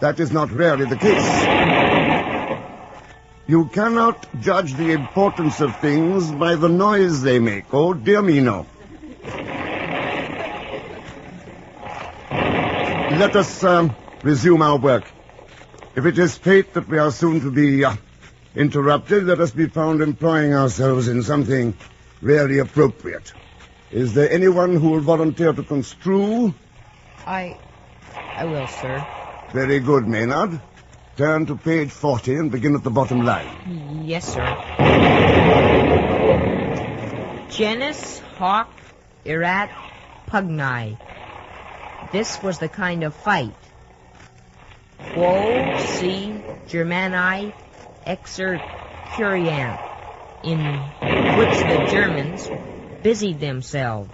S3: that is not rarely the case. You cannot judge the importance of things by the noise they make. Oh, dear me, no. Let us resume our work. If it is fate that we are soon to be interrupted, let us be found employing ourselves in something really appropriate. Is there anyone who will volunteer to construe?
S5: I will, sir.
S3: Very good, Maynard. Turn to page 40 and begin at the bottom line.
S5: Yes, sir. Genus hoc erat pugni. This was the kind of fight. Quo si Germani exercuriant, in which the Germans busied themselves.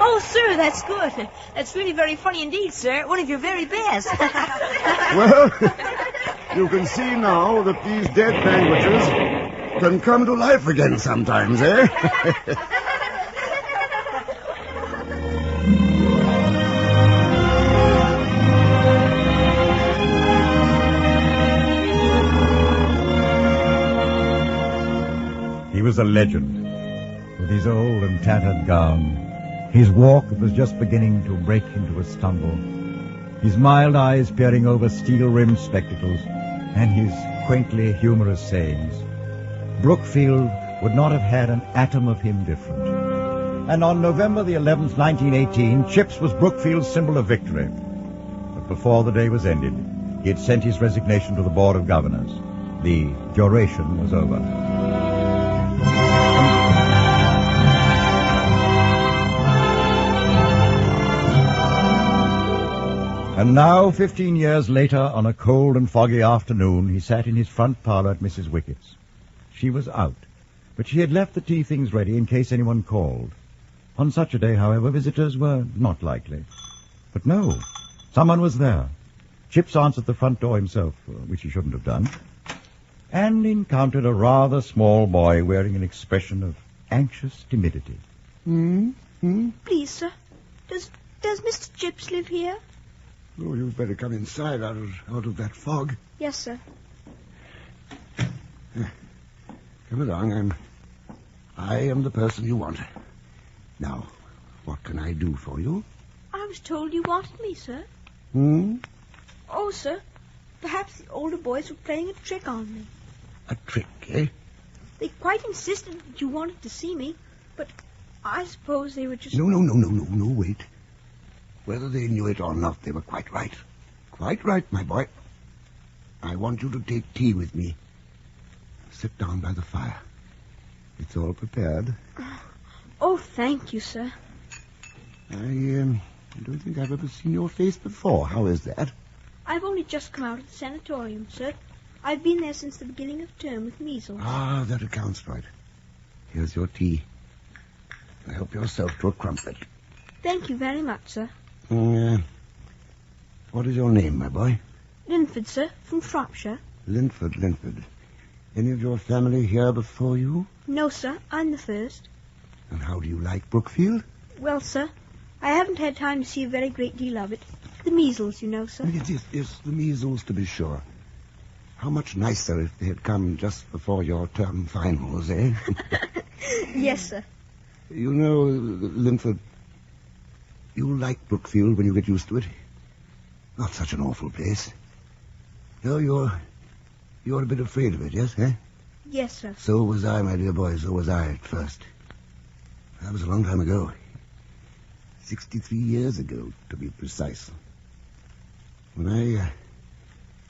S4: Oh, sir, that's good. That's really very funny indeed, sir. One of your very best.
S3: Well, you can see now that these dead languages can come to life again sometimes, eh?
S2: He was a legend, with his old and tattered gown, his walk that was just beginning to break into a stumble, his mild eyes peering over steel-rimmed spectacles, and his quaintly humorous sayings. Brookfield would not have had an atom of him different. And on November the 11th, 1918, Chips was Brookfield's symbol of victory. But before the day was ended, he had sent his resignation to the Board of Governors. The duration was over. And now, 15 years later, on a cold and foggy afternoon, he sat in his front parlor at Mrs. Wickett's. She was out, but she had left the tea things ready in case anyone called. On such a day, however, visitors were not likely. But no, someone was there. Chips answered the front door himself, which he shouldn't have done, and encountered a rather small boy wearing an expression of anxious timidity.
S6: Please, sir, does Mr. Chips live here?
S3: Oh, you'd better come inside out of that fog.
S6: Yes, sir.
S3: Come along. I am the person you want. Now, what can I do for you?
S6: I was told you wanted me, sir. Oh, sir, perhaps the older boys were playing a trick on me.
S3: A trick, eh?
S6: They quite insisted that you wanted to see me, but I suppose they were just...
S3: No, wait. Whether they knew it or not, they were quite right. Quite right, my boy. I want you to take tea with me. Sit down by the fire. It's all prepared.
S6: Oh, thank you, sir.
S3: I don't think I've ever seen your face before. How is that?
S6: I've only just come out of the sanatorium, sir. I've been there since the beginning of term with measles.
S3: Ah, that accounts right. Here's your tea. Help yourself to a crumpet.
S6: Thank you very much, sir.
S3: What is your name, my boy?
S6: Linford, sir, from Shropshire.
S3: Linford. Any of your family here before you?
S6: No, sir. I'm the first.
S3: And how do you like Brookfield?
S6: Well, sir, I haven't had time to see a very great deal of it. The measles, you know, sir.
S3: Yes, the measles, to be sure. How much nicer if they had come just before your term finals, eh?
S6: Yes, sir.
S3: You know, Linford, you'll like Brookfield when you get used to it. Not such an awful place. No, you're a bit afraid of it, yes, eh?
S6: Yes, sir.
S3: So was I, my dear boy, so was I at first. That was a long time ago. 63 years ago, to be precise. When I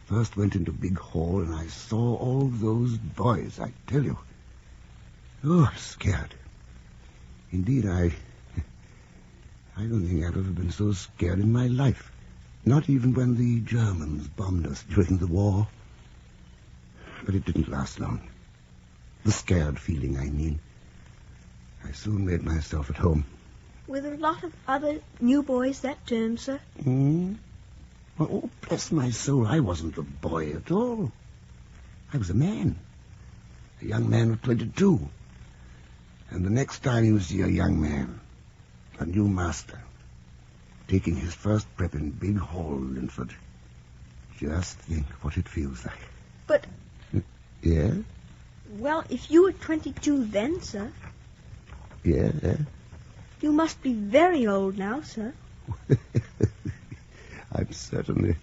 S3: first went into Big Hall and I saw all those boys, I tell you. Oh, I was scared. Indeed, I don't think I've ever been so scared in my life. Not even when the Germans bombed us during the war. But it didn't last long. The scared feeling, I mean. I soon made myself at home.
S6: Were there a lot of other new boys that term, sir?
S3: Oh, bless my soul, I wasn't a boy at all. I was a man. A young man of 22. And the next time you see a young man, a new master, taking his first prep in Big Hall, Linford, just think what it feels like.
S6: But...
S3: Yeah?
S6: Well, if you were 22 then, sir...
S3: Yeah?
S6: You must be very old now, sir.
S3: I'm certainly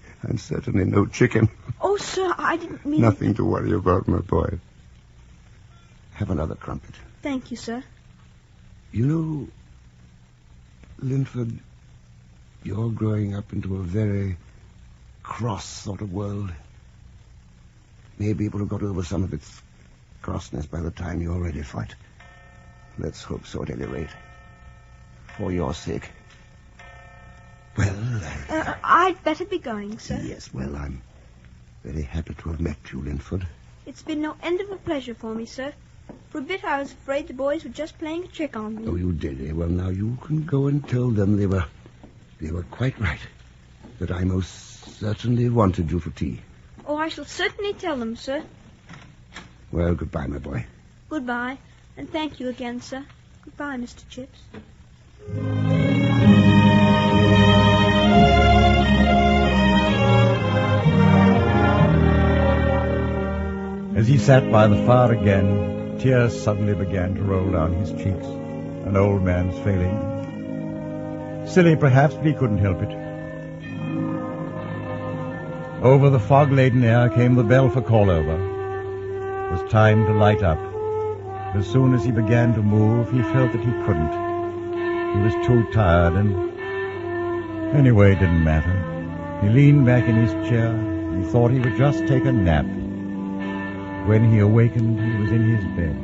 S3: no chicken.
S6: Oh, sir, I didn't mean...
S3: Nothing to worry about, my boy. Have another crumpet.
S6: Thank you, sir.
S3: You know, Linford, you're growing up into a very cross sort of world. Maybe people have got over some of its crossness by the time you're ready for it. Let's hope so at any rate. For your sake. Well...
S6: I'd better be going, sir.
S3: Yes, well, I'm very happy to have met you, Linford.
S6: It's been no end of a pleasure for me, sir. For a bit I was afraid the boys were just playing a trick on me.
S3: Oh, you did, eh? Well, now you can go and tell them they were quite right. That I most certainly wanted you for tea.
S6: Oh, I shall certainly tell them, sir.
S3: Well, goodbye, my boy.
S6: Goodbye, and thank you again, sir. Goodbye, Mr. Chips.
S2: As he sat by the fire again, tears suddenly began to roll down his cheeks. An old man's failing. Silly, perhaps, but he couldn't help it. Over the fog-laden air came the bell for call-over. It was time to light up. As soon as he began to move, he felt that he couldn't. He was too tired, and anyway, it didn't matter. He leaned back in his chair. He thought he would just take a nap. When he awakened, he was in his bed.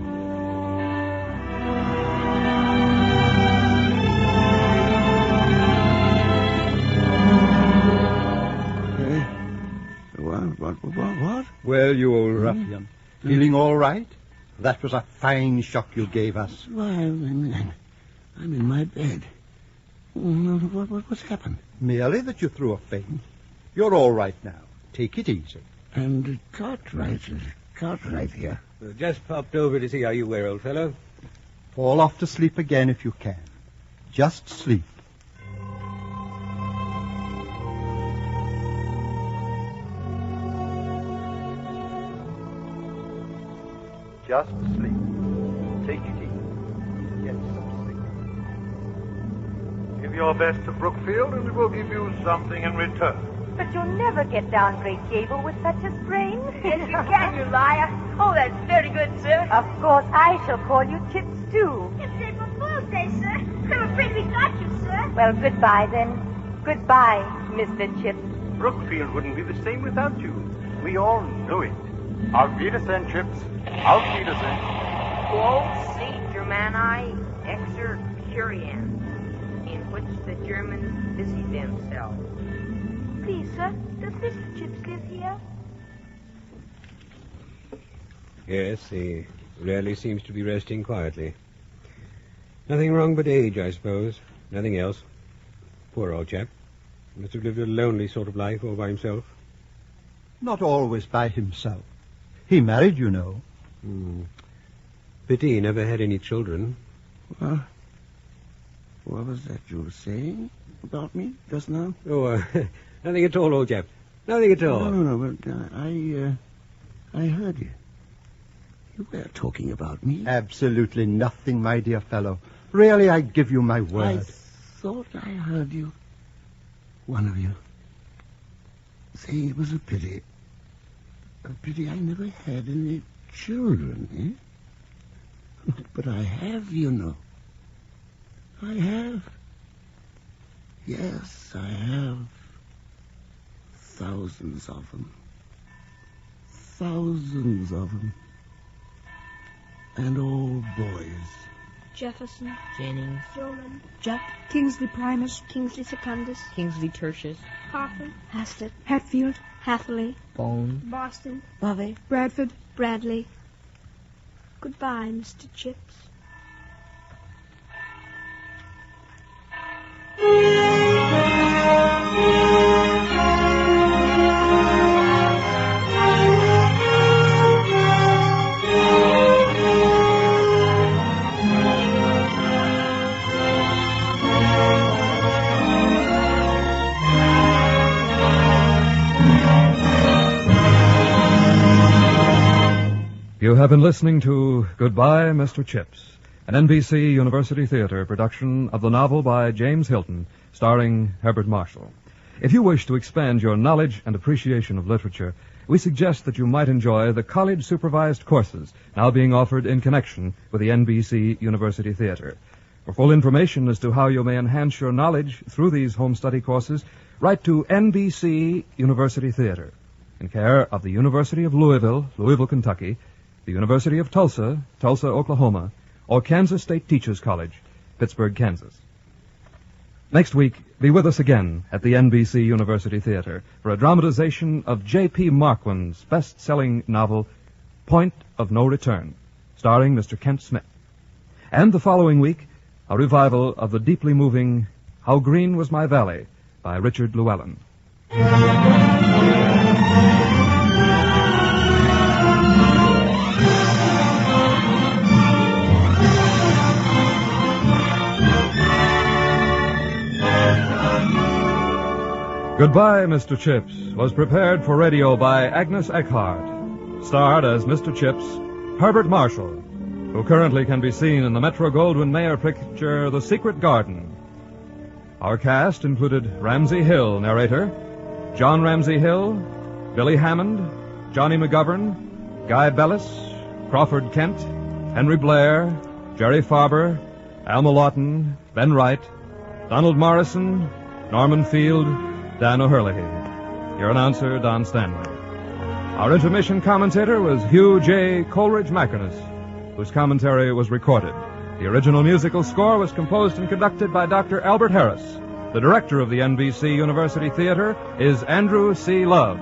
S3: What?
S7: Well, you old ruffian. Feeling all right? That was a fine shock you gave us.
S3: Why, I'm in my bed. What's happened?
S7: Merely that you threw a faint. You're all right now. Take it easy.
S3: And Cartwright here.
S13: Just popped over to see how you were, old fellow.
S7: Fall off to sleep again if you can. Just sleep. Just sleep. Take it easy. Get some sleep.
S16: Give your best to Brookfield, and we will give you something in return.
S11: But you'll never get down Great Gable with such a sprain.
S4: Yes, you can, you liar. Oh, that's very good, sir.
S11: Of course, I shall call you Chips, too.
S6: It's April Fool's Day, sir. I'm afraid we got you, sir.
S11: Well, goodbye, then. Goodbye, Mr. Chips.
S16: Brookfield wouldn't be the same without you. We all know it. Auf Wiedersehen, Chips. Auf Wiedersehen.
S4: Quo si Germani exer curians, in which the Germans busy themselves.
S6: Please, sir, does Mr. Chips live here?
S13: Yes, he rarely seems to be resting quietly. Nothing wrong but age, I suppose. Nothing else. Poor old chap. Must have lived a lonely sort of life all by himself.
S7: Not always by himself. He married, you know.
S13: Pity he never had any children.
S3: What was that you were saying about me just now?
S13: Oh, nothing at all, old chap. Nothing at all.
S3: No, but I heard you. You were talking about me.
S7: Absolutely nothing, my dear fellow. Really, I give you my word.
S3: I thought I heard you. One of you. Saying it was a pity. A pity I never had any children, eh? But I have, you know. I have. Yes, I have. Thousands of them. Thousands of them. And all boys.
S6: Jefferson.
S5: Jennings.
S6: Roland.
S5: Judd.
S6: Kingsley Primus. Kingsley Secundus.
S5: Kingsley Tertius.
S6: Harper.
S9: Haslett.
S6: Hatfield. Hatherley.
S5: Bone.
S6: Boston.
S9: Bovey.
S6: Bradford. Bradley. Goodbye, Mr. Chips.
S1: You have been listening to Goodbye, Mr. Chips, an NBC University Theater production of the novel by James Hilton, starring Herbert Marshall. If you wish to expand your knowledge and appreciation of literature, we suggest that you might enjoy the college-supervised courses now being offered in connection with the NBC University Theater. For full information as to how you may enhance your knowledge through these home study courses, write to NBC University Theater, in care of the University of Louisville, Louisville, Kentucky, the University of Tulsa, Tulsa, Oklahoma, or Kansas State Teachers College, Pittsburgh, Kansas. Next week, be with us again at the NBC University Theater for a dramatization of J.P. Marquand's best-selling novel, Point of No Return, starring Mr. Kent Smith. And the following week, a revival of the deeply moving How Green Was My Valley by Richard Llewellyn. Goodbye, Mr. Chips was prepared for radio by Agnes Eckhart. Starred as Mr. Chips, Herbert Marshall, who currently can be seen in the Metro-Goldwyn-Mayer picture The Secret Garden. Our cast included Ramsey Hill, narrator, John Ramsey Hill, Billy Hammond, Johnny McGovern, Guy Bellis, Crawford Kent, Henry Blair, Jerry Farber, Alma Lawton, Ben Wright, Donald Morrison, Norman Field, Dan O'Herlihy. Your announcer, Don Stanley. Our intermission commentator was Hugh J. Coleridge-Mackernis, whose commentary was recorded. The original musical score was composed and conducted by Dr. Albert Harris. The director of the NBC University Theater is Andrew C. Love.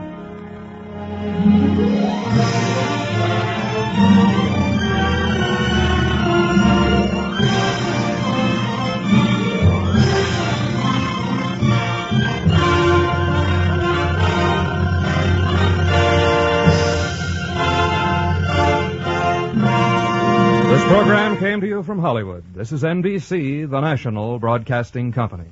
S1: This program came to you from Hollywood. This is NBC, the national broadcasting company.